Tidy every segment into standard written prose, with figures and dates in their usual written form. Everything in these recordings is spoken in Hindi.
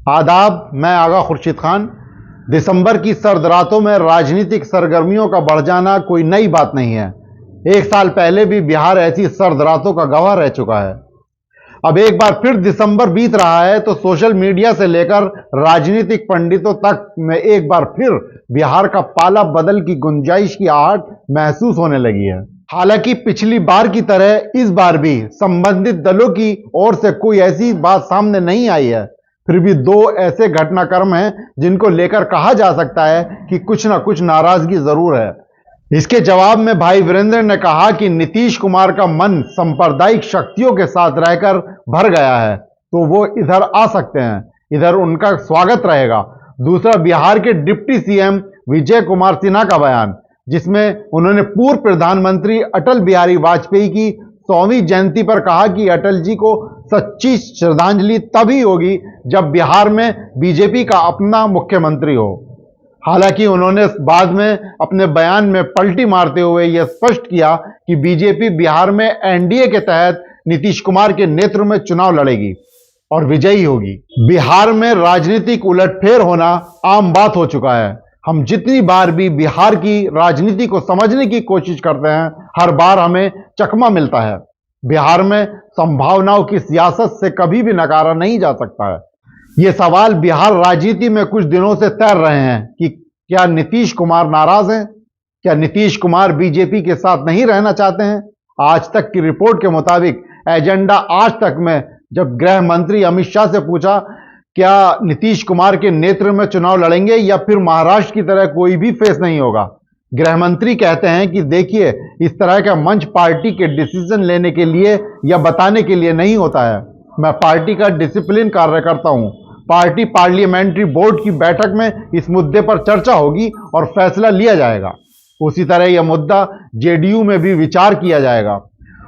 आदाब, मैं आगा खुर्शीद खान। दिसंबर की सर्द रातों में राजनीतिक सरगर्मियों का बढ़ जाना कोई नई बात नहीं है। एक साल पहले भी बिहार ऐसी सर्द रातों का गवाह रह चुका है। अब एक बार फिर दिसंबर बीत रहा है तो सोशल मीडिया से लेकर राजनीतिक पंडितों तक में एक बार फिर बिहार का पाला बदल की गुंजाइश की आहट महसूस होने लगी है। हालांकि पिछली बार की तरह इस बार भी संबंधित दलों की ओर से कोई ऐसी बात सामने नहीं आई है, फिर भी दो ऐसे घटनाक्रम हैं जिनको लेकर कहा जा सकता है कि कुछ ना कुछ नाराजगी जरूर है। इसके जवाब में भाई वीरेंद्र ने कहा कि नीतीश कुमार का मन सांप्रदायिक शक्तियों के साथ रहकर भर गया है, तो वो इधर आ सकते हैं, इधर उनका स्वागत रहेगा। दूसरा, बिहार के डिप्टी सीएम विजय कुमार सिन्हा का बयान, जिसमें उन्होंने पूर्व प्रधानमंत्री अटल बिहारी वाजपेयी की 100वीं जयंती पर कहा कि अटल जी को सच्ची श्रद्धांजलि तभी होगी जब बिहार में बीजेपी का अपना मुख्यमंत्री हो। हालांकि उन्होंने बाद में अपने बयान में पलटी मारते हुए यह स्पष्ट किया कि बीजेपी बिहार में एनडीए के तहत नीतीश कुमार के नेतृत्व में चुनाव लड़ेगी और विजयी होगी। बिहार में राजनीतिक उलटफेर होना आम बात हो चुका है। हम जितनी बार भी बिहार की राजनीति को समझने की कोशिश करते हैं, हर बार हमें चकमा मिलता है। बिहार में संभावनाओं की सियासत से कभी भी नकारा नहीं जा सकता है। ये सवाल बिहार राजनीति में कुछ दिनों से तैर रहे हैं कि क्या नीतीश कुमार नाराज हैं? क्या नीतीश कुमार बीजेपी के साथ नहीं रहना चाहते हैं? आज तक की रिपोर्ट के मुताबिक एजेंडा आज तक में जब गृह मंत्री अमित शाह से पूछा क्या नीतीश कुमार के नेतृत्व में चुनाव लड़ेंगे या फिर महाराष्ट्र की तरह कोई भी फेस नहीं होगा, गृह मंत्री कहते हैं कि देखिए, इस तरह का मंच पार्टी के डिसीजन लेने के लिए या बताने के लिए नहीं होता है। मैं पार्टी का डिसिप्लिन कार्यकर्ता हूं। पार्टी पार्लियामेंट्री बोर्ड की बैठक में इस मुद्दे पर चर्चा होगी और फैसला लिया जाएगा। उसी तरह यह मुद्दा जेडीयू में भी विचार किया जाएगा।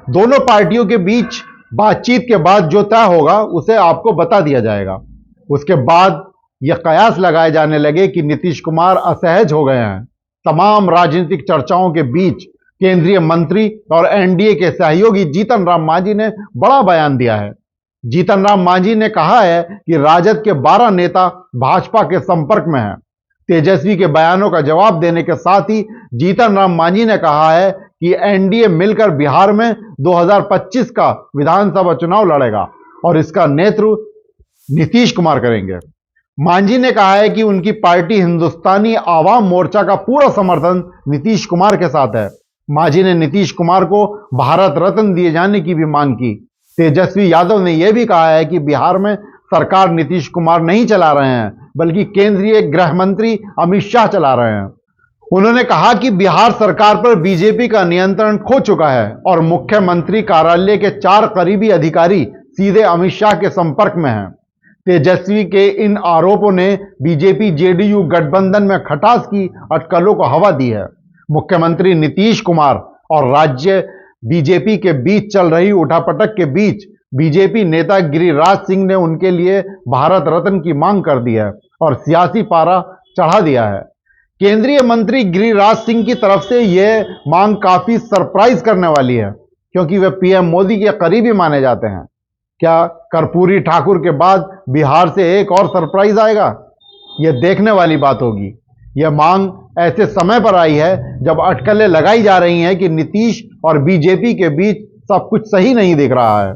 दोनों पार्टियों के बीच बातचीत के बाद जो तय होगा उसे आपको बता दिया जाएगा। उसके बाद यह कयास लगाए जाने लगे कि नीतीश कुमार असहज हो गए हैं। तमाम राजनीतिक चर्चाओं के बीच केंद्रीय मंत्री और एनडीए के सहयोगी जीतन राम मांझी ने बड़ा बयान दिया है। जीतन राम मांझी ने कहा है कि राजद के 12 नेता भाजपा के संपर्क में हैं। तेजस्वी के बयानों का जवाब देने के साथ ही जीतन राम मांझी ने कहा है कि एनडीए मिलकर बिहार में 2025 का विधानसभा चुनाव लड़ेगा और इसका नेतृत्व नीतीश कुमार करेंगे। मांझी ने कहा है कि उनकी पार्टी हिंदुस्तानी आवाम मोर्चा का पूरा समर्थन नीतीश कुमार के साथ है। मांझी ने नीतीश कुमार को भारत रत्न दिए जाने की भी मांग की। तेजस्वी यादव ने यह भी कहा है कि बिहार में सरकार नीतीश कुमार नहीं चला रहे हैं, बल्कि केंद्रीय गृह मंत्री अमित शाह चला रहे हैं। उन्होंने कहा कि बिहार सरकार पर बीजेपी का नियंत्रण खो चुका है और मुख्यमंत्री कार्यालय के 4 करीबी अधिकारी सीधे अमित शाह के संपर्क में हैं। तेजस्वी के इन आरोपों ने बीजेपी जेडीयू गठबंधन में खटास की अटकलों को हवा दी है। मुख्यमंत्री नीतीश कुमार और राज्य बीजेपी के बीच चल रही उठापटक के बीच बीजेपी नेता गिरिराज सिंह ने उनके लिए भारत रत्न की मांग कर दी है और सियासी पारा चढ़ा दिया है। केंद्रीय मंत्री गिरिराज सिंह की तरफ से यह मांग काफी सरप्राइज करने वाली है, क्योंकि वे पीएम मोदी के करीबी माने जाते हैं। क्या कर्पूरी ठाकुर के बाद बिहार से एक और सरप्राइज आएगा? यह देखने वाली बात होगी। यह मांग ऐसे समय पर आई है जब अटकलें लगाई जा रही हैं कि नीतीश और बीजेपी के बीच सब कुछ सही नहीं दिख रहा है।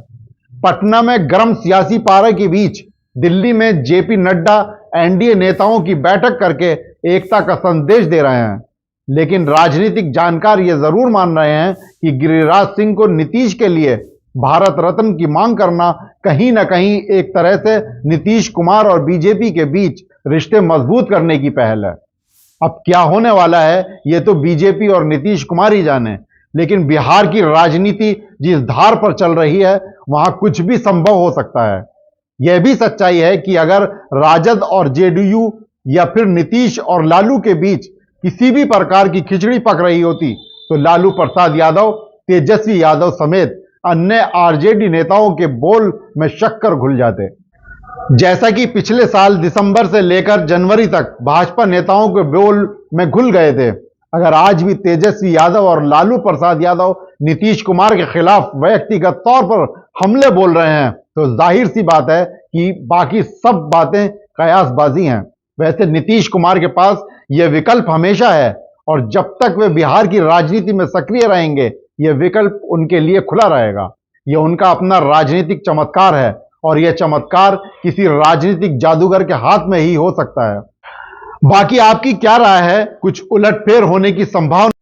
पटना में गर्म सियासी पारे के बीच दिल्ली में जेपी नड्डा एनडीए नेताओं की बैठक करके एकता का संदेश दे रहे हैं, लेकिन राजनीतिक जानकार यह जरूर मान रहे हैं कि गिरिराज सिंह को नीतीश के लिए भारत रत्न की मांग करना कहीं ना कहीं एक तरह से नीतीश कुमार और बीजेपी के बीच रिश्ते मजबूत करने की पहल है। अब क्या होने वाला है यह तो बीजेपी और नीतीश कुमार ही जाने, लेकिन बिहार की राजनीति जिस धार पर चल रही है वहां कुछ भी संभव हो सकता है। यह भी सच्चाई है कि अगर राजद और जेडीयू या फिर नीतीश और लालू के बीच किसी भी प्रकार की खिचड़ी पक रही होती तो लालू प्रसाद यादव, तेजस्वी यादव समेत अन्य आरजेडी नेताओं के बोल में शक्कर घुल जाते। जैसा कि पिछले साल दिसंबर से लेकर जनवरी तक भाजपा नेताओं के बोल में घुल गए थे, अगर आज भी तेजस्वी यादव और लालू प्रसाद यादव नीतीश कुमार के खिलाफ व्यक्तिगत तौर पर हमले बोल रहे हैं तो जाहिर सी बात है कि बाकी सब बातें कयासबाजी हैं। वैसे नीतीश कुमार के पास यह विकल्प हमेशा है और जब तक वे बिहार की राजनीति में सक्रिय रहेंगे यह विकल्प उनके लिए खुला रहेगा। यह उनका अपना राजनीतिक चमत्कार है और यह चमत्कार किसी राजनीतिक जादूगर के हाथ में ही हो सकता है। बाकी आपकी क्या राय है? कुछ उलटफेर होने की संभावना